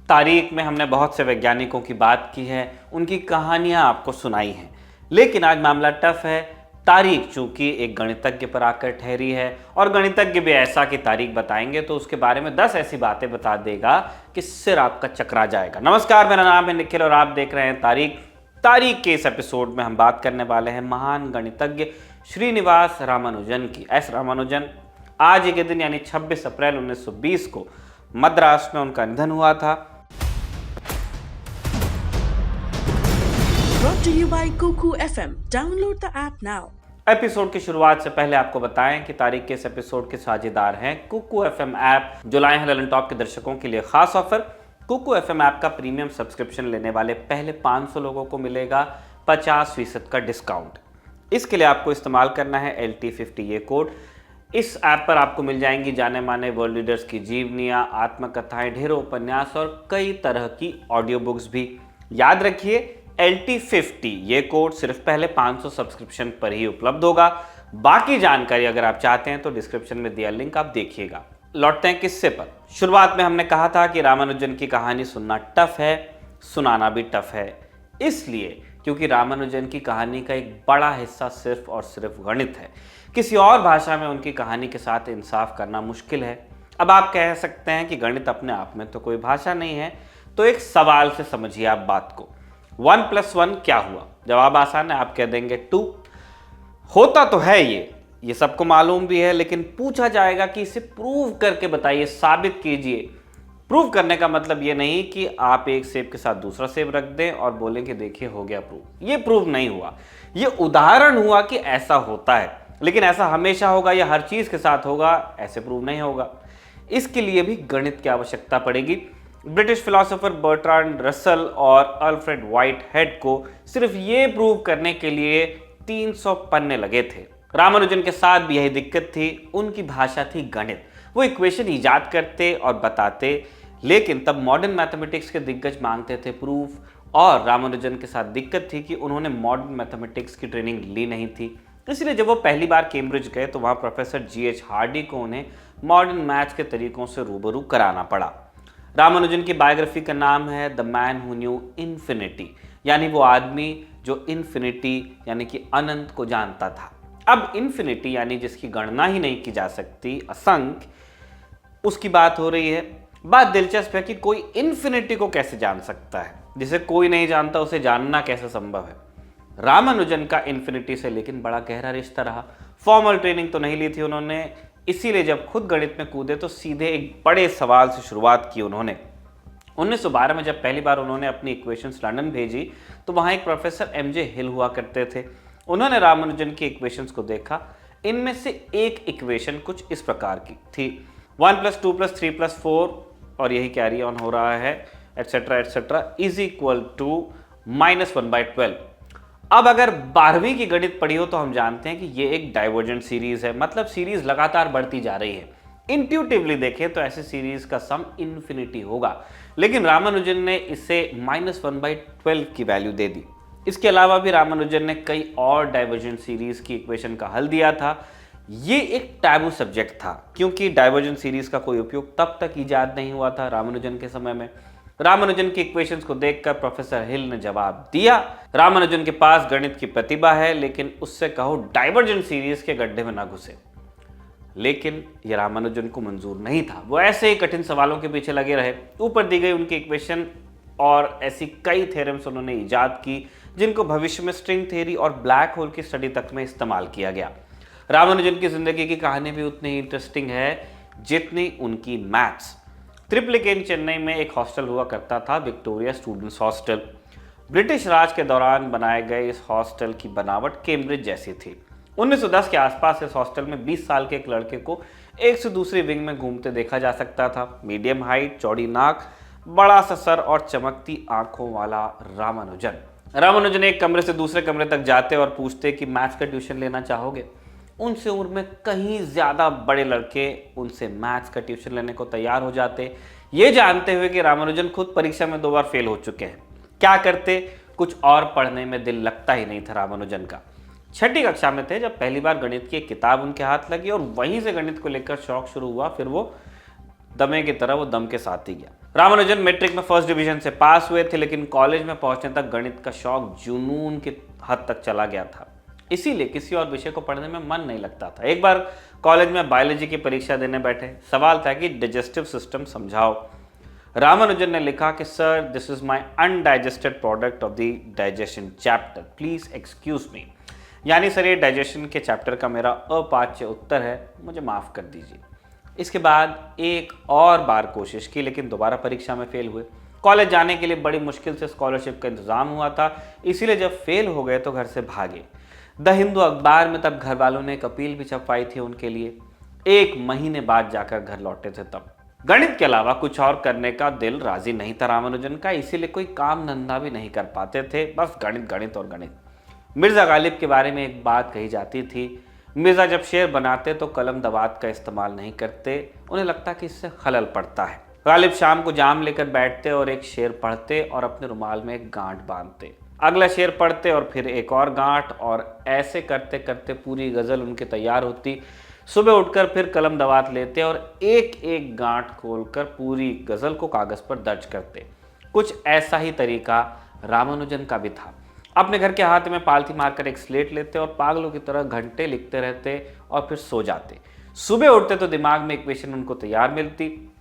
तारीख में हमने बहुत से वैज्ञानिकों की बात की है, उनकी कहानियां आपको सुनाई हैं, लेकिन आज मामला टफ है। तारीख चूंकि एक गणितज्ञ पर आकर ठहरी है और गणितज्ञ भी ऐसा कि तारीख बताएंगे तो उसके बारे में 10 ऐसी बातें बता देगा कि सिर आपका चकरा जाएगा। नमस्कार, मेरा नाम है निखिल और आप देख रहे हैं तारीख के इस एपिसोड में हम बात करने वाले हैं महान गणितज्ञ श्रीनिवास रामानुजन की। एस रामानुजन, आज ही के दिन यानी 26 अप्रैल 1920 को मद्रास में उनका निधन हुआ था। Brought to you by Kuku FM. Download the app now. Episode की शुरुआत से पहले आपको बताएं कि तारीख के इस एपिसोड के साझेदार हैं कुकू एफएम ऐप, जो लाए हैं ललन टॉप के दर्शकों के लिए खास ऑफर। कुकू एफएम ऐप का प्रीमियम सब्सक्रिप्शन लेने वाले पहले 500 लोगों को मिलेगा 50% का डिस्काउंट। इसके लिए आपको इस्तेमाल करना है LT50 ये कोड। इस ऐप पर आपको मिल जाएंगी जाने माने वर्ल्ड लीडर्स की जीवनियाँ, आत्मकथाएं, ढेरों उपन्यास और कई तरह की ऑडियो बुक्स भी। याद रखिए, LT50 ये कोड सिर्फ पहले 500 सब्सक्रिप्शन पर ही उपलब्ध होगा। बाकी जानकारी अगर आप चाहते हैं तो डिस्क्रिप्शन में दिया लिंक आप देखिएगा। लौटते हैं किस्से पर। शुरुआत में हमने कहा था कि रामानुजन की कहानी सुनना टफ है, सुनाना भी टफ है, इसलिए क्योंकि रामानुजन की कहानी का एक बड़ा हिस्सा सिर्फ और सिर्फ गणित है। किसी और भाषा में उनकी कहानी के साथ इंसाफ करना मुश्किल है। अब आप कह सकते हैं कि गणित अपने आप में तो कोई भाषा नहीं है, तो एक सवाल से समझिए आप बात को। 1 + 1 क्या हुआ? जवाब आसान है, आप कह देंगे 2। होता तो है ये सबको मालूम भी है, लेकिन पूछा जाएगा कि इसे प्रूव करके बताइए, साबित कीजिए। प्रूव करने का मतलब ये नहीं कि आप एक सेब के साथ दूसरा सेब रख दें और बोलें कि देखिए हो गया प्रूव। ये प्रूव नहीं हुआ, ये उदाहरण हुआ कि ऐसा होता है, लेकिन ऐसा हमेशा होगा या हर चीज के साथ होगा, ऐसे प्रूव नहीं होगा। इसके लिए भी गणित की आवश्यकता पड़ेगी। ब्रिटिश फिलोसोफर बर्ट्रांड रसल और अल्फ्रेड व्हाइटहेड को सिर्फ ये प्रूव करने के लिए 300 पन्ने लगे थे। रामानुजन के साथ भी यही दिक्कत थी, उनकी भाषा थी गणित। वो इक्वेशन ईजाद करते और बताते, लेकिन तब मॉडर्न मैथमेटिक्स के दिग्गज मांगते थे प्रूफ, और रामानुजन के साथ दिक्कत थी कि उन्होंने मॉडर्न मैथमेटिक्स की ट्रेनिंग ली नहीं थी। इसलिए जब वो पहली बार कैम्ब्रिज गए तो वहाँ प्रोफेसर GH हार्डी को उन्हें मॉडर्न मैथ्स के तरीकों से रूबरू कराना पड़ा। रामानुजन की बायोग्राफी का नाम है the man who knew infinity, यानी वो आदमी जो इन्फिनिटी यानी कि अनंत को जानता था। अब इन्फिनिटी यानी जिसकी गणना ही नहीं की जा सकती, असंख्य, उसकी बात हो रही है। बात दिलचस्प है कि कोई इन्फिनिटी को कैसे जान सकता है? जिसे कोई नहीं जानता उसे जानना कैसे संभव है? रामानुजन का इन्फिनिटी से लेकिन बड़ा गहरा रिश्ता रहा। फॉर्मल ट्रेनिंग तो नहीं ली थी उन्होंने, इसीलिए जब खुद गणित में कूदे तो सीधे एक बड़े सवाल से शुरुआत की उन्होंने। 1912 में जब पहली बार उन्होंने अपनी इक्वेशंस लंदन भेजी तो वहाँ एक प्रोफेसर MJ हिल हुआ करते थे। उन्होंने रामानुजन की इक्वेशंस को देखा। इनमें से एक इक्वेशन कुछ इस प्रकार की थी, 1 + 2 + 3 + 4, और यही कैरी ऑन हो रहा है, etcetera etcetera, is equal to -1/12। अब अगर 12वीं की गणित पढ़ी हो तो हम जानते हैं कि ये एक डाइवर्जेंट सीरीज है, मतलब सीरीज लगातार बढ़ती जा रही है। इंट्यूटिवली देखें तो ऐसी सीरीज का सम इन्फिनिटी होगा, लेकिन रामानुजन ने इसे -1/12 की वैल्यू दे दी। इसके अलावा भी रामानुजन ने कई और डाइवर्जेंट सीरीज की इक्वेशन का हल दिया था। ये एक टैबू सब्जेक्ट था, क्योंकि डाइवर्जेंट सीरीज का कोई उपयोग तब तक इजाद नहीं हुआ था रामानुजन के समय में। रामानुजन की इक्वेशंस को देखकर प्रोफेसर हिल ने जवाब दिया, रामानुजन के पास गणित की प्रतिभा है, लेकिन उससे कहो डाइवर्जेंट सीरीज के गड्ढे में ना घुसे। लेकिन यह रामानुजन को मंजूर नहीं था। वो ऐसे ही कठिन सवालों के पीछे लगे रहे। ऊपर दी गई उनकी इक्वेशन और ऐसी कई थ्योरम्स उन्होंने इजाद की जिनको भविष्य में स्ट्रिंग थ्योरी और ब्लैक होल की स्टडी तक में इस्तेमाल किया गया। रामानुजन की जिंदगी की कहानी भी उतनी ही इंटरेस्टिंग है जितनी उनकी मैथ्स। त्रिपुलिकेन चेन्नई में एक हॉस्टल हुआ करता था, विक्टोरिया स्टूडेंट्स हॉस्टल। ब्रिटिश राज के दौरान बनाए गए इस हॉस्टल की बनावट कैम्ब्रिज जैसी थी। 1910 के आसपास इस हॉस्टल में 20 साल के एक लड़के को एक से दूसरी विंग में घूमते देखा जा सकता था। मीडियम हाइट, चौड़ी नाक, बड़ा सा सर और चमकती आंखों वाला रामानुजन एक कमरे से दूसरे कमरे तक जाते और पूछते कि मैथ्स का ट्यूशन लेना चाहोगे। उनसे उम्र में कहीं ज़्यादा बड़े लड़के उनसे मैथ्स का ट्यूशन लेने को तैयार हो जाते, ये जानते हुए कि रामानुजन खुद परीक्षा में 2 बार फेल हो चुके हैं। क्या करते? कुछ और पढ़ने में दिल लगता ही नहीं था रामानुजन का। 6ठी कक्षा में थे जब पहली बार गणित की एक किताब उनके हाथ लगी और वहीं से गणित को लेकर शौक शुरू हुआ। फिर वो दमे की तरह वो दम के साथ ही गया। रामानुजन मैट्रिक में फर्स्ट डिवीजन से पास हुए थे, लेकिन कॉलेज में पहुंचने तक गणित का शौक जुनून की हद तक चला गया था। इसीलिए किसी और विषय को पढ़ने में मन नहीं लगता था। एक बार कॉलेज में बायोलॉजी की परीक्षा देने बैठे। सवाल था कि डाइजेस्टिव सिस्टम समझाओ। रामानुजन ने लिखा कि sir, this is my undigested product of the digestion chapter, please excuse me. यानी सर, ये डाइजेशन के चैप्टर का मेरा अपाच्य उत्तर है, मुझे माफ कर दीजिए। इसके बाद एक और बार कोशिश की, लेकिन दोबारा परीक्षा में फेल हुए। कॉलेज जाने के लिए बड़ी मुश्किल से स्कॉलरशिप का इंतजाम हुआ था, इसीलिए जब फेल हो गए तो घर से भागे। द हिंदू अखबार में तब घर वालों ने एक अपील भी छपवाई थी उनके लिए। 1 महीने बाद जाकर घर लौटे थे। तब गणित के अलावा कुछ और करने का दिल राजी नहीं था रामानुजन का, इसीलिए कोई काम धंधा भी नहीं कर पाते थे, बस गणित गणित और गणित। मिर्जा गालिब के बारे में एक बात कही जाती थी, मिर्जा जब शेर बनाते तो कलम दवात का इस्तेमाल नहीं करते, उन्हें लगता कि इससे खलल पड़ता है। गालिब शाम को जाम लेकर बैठते और एक शेर पढ़ते और अपने रुमाल में एक गांठ बांधते, अगला शेर पढ़ते और फिर एक और गांठ, और ऐसे करते करते पूरी गजल उनकी तैयार होती। सुबह उठकर फिर कलम दवात लेते और एक एक गांठ खोलकर पूरी गजल को कागज पर दर्ज करते। कुछ ऐसा ही तरीका रामानुजन का भी था। अपने घर के हाथ में पालथी मारकर एक स्लेट लेते और पागलों की तरह घंटे लिखते रहते और फिर सो जाते। सुबह उठते तो दिमाग में इक्वेशन उनको तैयार मिलती,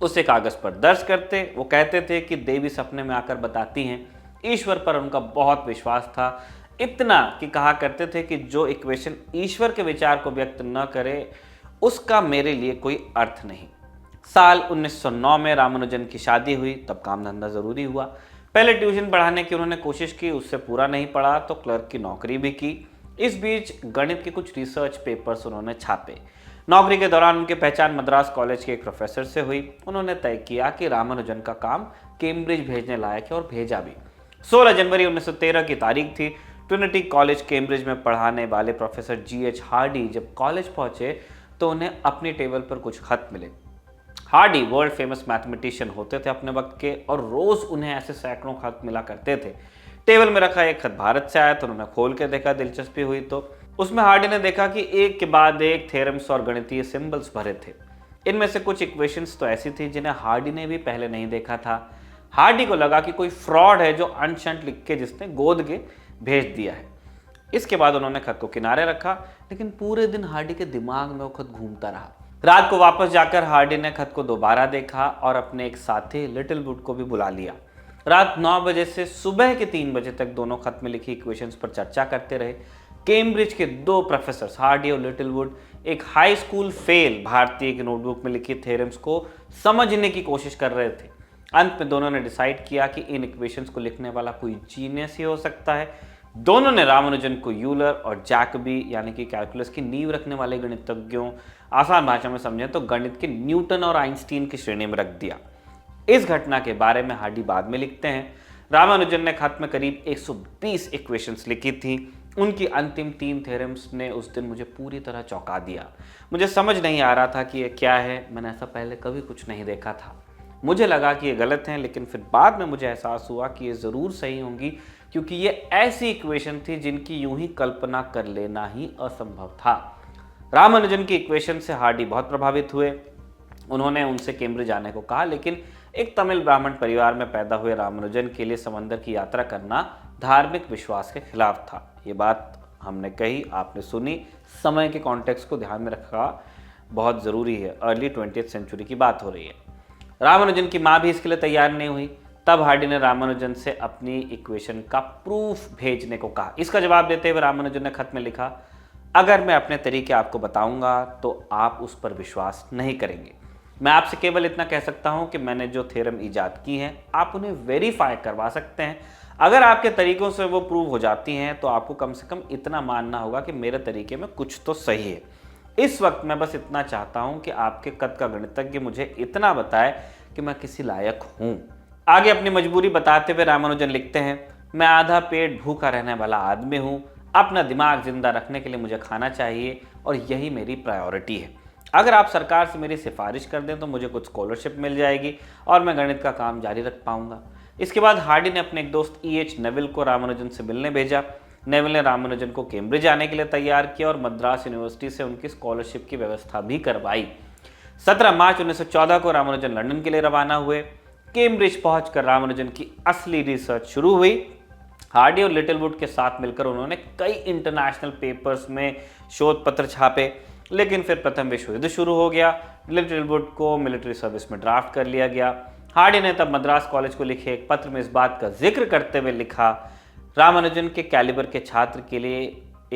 उसे कागज पर दर्ज करते। वो कहते थे कि देवी सपने में आकर बताती हैं। ईश्वर पर उनका बहुत विश्वास था, इतना कि कहा करते थे कि जो इक्वेशन ईश्वर के विचार को व्यक्त न करे उसका मेरे लिए कोई अर्थ नहीं। साल 1909 में रामानुजन की शादी हुई, तब काम धंधा जरूरी हुआ। पहले ट्यूशन पढ़ाने की उन्होंने कोशिश की, उससे पूरा नहीं पड़ा तो क्लर्क की नौकरी भी की। इस बीच गणित के कुछ रिसर्च पेपर्स उन्होंने छापे। नौकरी के दौरान उनकी पहचान मद्रास कॉलेज के एक प्रोफेसर से हुई। उन्होंने तय किया कि रामानुजन का काम कैम्ब्रिज भेजने लायक है और भेजा भी। 16 जनवरी 1913 की तारीख थी। ट्रिनिटी कॉलेज कैम्ब्रिज में पढ़ाने वाले प्रोफेसर G.H. हार्डी जब कॉलेज पहुंचे तो उन्हें अपनी टेबल पर कुछ खत मिले। हार्डी वर्ल्ड फेमस मैथमेटिशियन होते थे अपने वक्त के, और रोज उन्हें ऐसे सैकड़ों खत मिला करते थे। टेबल में रखा एक खत भारत से आया तो उन्होंने खोल के देखा, दिलचस्पी हुई तो उसमें हार्डी ने देखा कि एक के बाद एक थ्योरम्स और गणितीय सिंबल्स भरे थे। इनमें से कुछ इक्वेशंस तो ऐसी थी जिन्हें हार्डी ने भी पहले नहीं देखा था। हार्डी को लगा कि कोई फ्रॉड है जो अनशंट लिख के जिसने गोद के भेज दिया है। इसके बाद उन्होंने खत को किनारे रखा, लेकिन पूरे दिन हार्डी के दिमाग में वो खत घूमता रहा। रात को वापस जाकर हार्डी ने खत को दोबारा देखा और अपने एक साथी लिटिलवुड को भी बुला लिया। रात 9 बजे से सुबह के 3 बजे तक दोनों खत में लिखी इक्वेशंस पर चर्चा करते रहे। कैम्ब्रिज के 2 प्रोफेसर हार्डी और लिटिलवुड एक हाई स्कूल फेल भारतीय की नोटबुक में लिखी थ्योरम्स को समझने की कोशिश कर रहे थे। अंत में दोनों ने डिसाइड किया कि इन इक्वेशंस को लिखने वाला कोई जीनियस ही हो सकता है। दोनों ने रामानुजन को यूलर और जैकबी यानी कि कैलकुलस की नींव रखने वाले गणितज्ञों, आसान भाषा में समझें तो गणित के न्यूटन और आइंस्टीन की श्रेणी में रख दिया। इस घटना के बारे में हार्डी बाद में लिखते हैं, रामानुजन ने खत में करीब 120 इक्वेशंस लिखी थी। उनकी अंतिम 3 थ्योरम्स ने उस दिन मुझे पूरी तरह चौंका दिया। मुझे समझ नहीं आ रहा था कि ये क्या है, मैंने ऐसा पहले कभी कुछ नहीं देखा था। मुझे लगा कि ये गलत हैं, लेकिन फिर बाद में मुझे एहसास हुआ कि ये ज़रूर सही होंगी, क्योंकि ये ऐसी इक्वेशन थी जिनकी यूं ही कल्पना कर लेना ही असंभव था। रामानुजन की इक्वेशन से हार्डी बहुत प्रभावित हुए। उन्होंने उनसे कैम्ब्रिज आने को कहा, लेकिन एक तमिल ब्राह्मण परिवार में पैदा हुए रामानुजन के लिए समंदर की यात्रा करना धार्मिक विश्वास के खिलाफ था। ये बात हमने कही, आपने सुनी। समय के कॉन्टेक्स्ट को ध्यान में रखा बहुत ज़रूरी है। अर्ली 20th सेंचुरी की बात हो रही है। रामानुजन की माँ भी इसके लिए तैयार नहीं हुई। तब हार्डी ने रामानुजन से अपनी इक्वेशन का प्रूफ भेजने को कहा। इसका जवाब देते हुए रामानुजन ने खत में लिखा, अगर मैं अपने तरीके आपको बताऊंगा तो आप उस पर विश्वास नहीं करेंगे। मैं आपसे केवल इतना कह सकता हूं कि मैंने जो थ्योरम ईजाद की हैं आप उन्हें वेरीफाई करवा सकते हैं। अगर आपके तरीकों से वो प्रूव हो जाती हैं तो आपको कम से कम इतना मानना होगा कि मेरे तरीके में कुछ तो सही है। इस वक्त मैं बस इतना चाहता हूं कि आपके कद का गणितज्ञ मुझे इतना बताए कि मैं किसी लायक हूं। आगे अपनी मजबूरी बताते हुए रामानुजन लिखते हैं, मैं आधा पेट भूखा रहने वाला आदमी हूं। अपना दिमाग जिंदा रखने के लिए मुझे खाना चाहिए और यही मेरी प्रायोरिटी है। अगर आप सरकार से मेरी सिफारिश कर दें तो मुझे कुछ स्कॉलरशिप मिल जाएगी और मैं गणित का काम जारी रख पाऊंगा। इसके बाद हार्डी ने अपने एक दोस्त E.H. नेविल को रामानुजन से मिलने भेजा। नेविल ने रामानुजन को कैम्ब्रिज आने के लिए तैयार किया और मद्रास यूनिवर्सिटी से उनकी स्कॉलरशिप की व्यवस्था भी करवाई। 17 मार्च 1914 को रामानुजन लंदन के लिए रवाना हुए। कैम्ब्रिज पहुंचकर रामानुजन की असली रिसर्च शुरू हुई। हार्डी और लिटिलवुड के साथ मिलकर उन्होंने कई इंटरनेशनल पेपर्स में शोध पत्र छापे, लेकिन फिर प्रथम विश्व युद्ध शुरू हो गया। लिटिलवुड को मिलिट्री सर्विस में ड्राफ्ट कर लिया गया। हार्डी ने तब मद्रास कॉलेज को लिखे एक पत्र में इस बात का जिक्र करते हुए लिखा, रामानुजन के कैलिबर के छात्र के लिए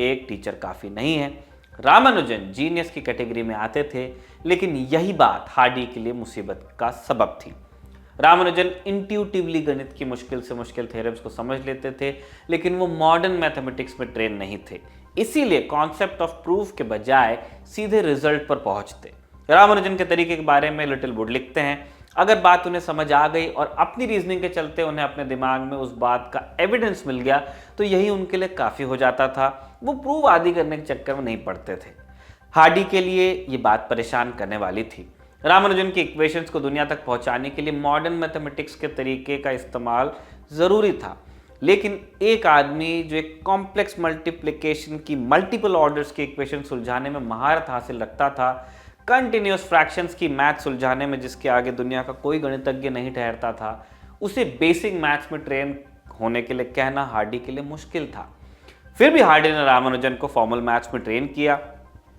एक टीचर काफ़ी नहीं है। रामानुजन जीनियस की कैटेगरी में आते थे, लेकिन यही बात हार्डी के लिए मुसीबत का सबब थी। रामानुजन इंट्यूटिवली गणित की मुश्किल से मुश्किल थ्योरम्स को समझ लेते थे, लेकिन वो मॉडर्न मैथमेटिक्स में ट्रेन नहीं थे, इसीलिए कॉन्सेप्ट ऑफ प्रूफ के बजाय सीधे रिजल्ट पर पहुंचते। रामानुजन के तरीके के बारे में लिटिलवुड लिखते हैं, अगर बात उन्हें समझ आ गई और अपनी रीजनिंग के चलते उन्हें अपने दिमाग में उस बात का एविडेंस मिल गया तो यही उनके लिए काफ़ी हो जाता था। वो प्रूव आदि करने के चक्कर में नहीं पड़ते थे। हार्डी के लिए ये बात परेशान करने वाली थी। रामानुजन की इक्वेशंस को दुनिया तक पहुंचाने के लिए मॉडर्न मैथमेटिक्स के तरीके का इस्तेमाल ज़रूरी था, लेकिन एक आदमी जो एक कॉम्प्लेक्स मल्टीप्लिकेशन की मल्टीपल ऑर्डर्स की इक्वेशन सुलझाने में महारत हासिल रखता था, कंटिन्यूस फ्रैक्शंस की मैथ सुलझाने में जिसके आगे दुनिया का कोई गणितज्ञ नहीं ठहरता था, उसे बेसिक मैथ्स में ट्रेन होने के लिए कहना हार्डी के लिए मुश्किल था। फिर भी हार्डी ने रामानुजन को फॉर्मल मैथ्स में ट्रेन किया।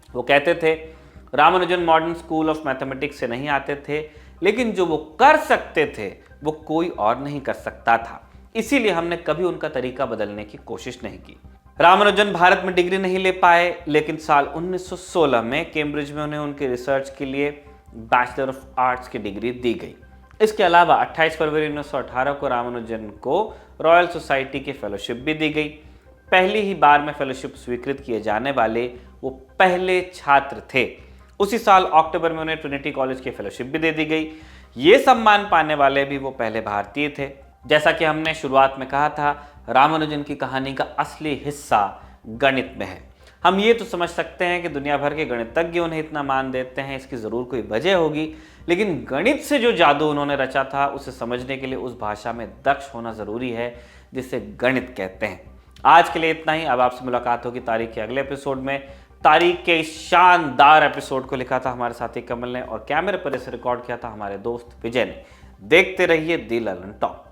वो कहते थे Ramanujan modern school of mathematics से नहीं आते थे, लेकिन जो वो कर सकते थे वो कोई और नहीं कर सकता था, इसीलिए हमने कभी उनका तरीका बदलने की कोशिश नहीं की। रामानुजन भारत में डिग्री नहीं ले पाए, लेकिन साल 1916 में कैम्ब्रिज में उन्हें उनकी रिसर्च के लिए बैचलर ऑफ आर्ट्स की डिग्री दी गई। इसके अलावा 28 फरवरी 1918 को रामानुजन को रॉयल सोसाइटी की फेलोशिप भी दी गई। पहली ही बार में फेलोशिप स्वीकृत किए जाने वाले वो पहले छात्र थे। उसी साल अक्टूबर में उन्हें ट्रिनिटी कॉलेज की फेलोशिप भी दे दी गई। ये सम्मान पाने वाले भी वो पहले भारतीय थे। जैसा कि हमने शुरुआत में कहा था, रामानुजन की कहानी का असली हिस्सा गणित में है। हम ये तो समझ सकते हैं कि दुनिया भर के गणितज्ञ उन्हें इतना मान देते हैं, इसकी ज़रूर कोई वजह होगी, लेकिन गणित से जो जादू उन्होंने रचा था उसे समझने के लिए उस भाषा में दक्ष होना ज़रूरी है जिसे गणित कहते हैं। आज के लिए इतना ही। अब आपसे मुलाकात होगी तारीख के अगले एपिसोड में। तारीख के इस शानदार एपिसोड को लिखा था हमारे साथी कमल ने और कैमरे पर इसे रिकॉर्ड किया था हमारे दोस्त विजय ने। देखते रहिए दी ललन टॉप।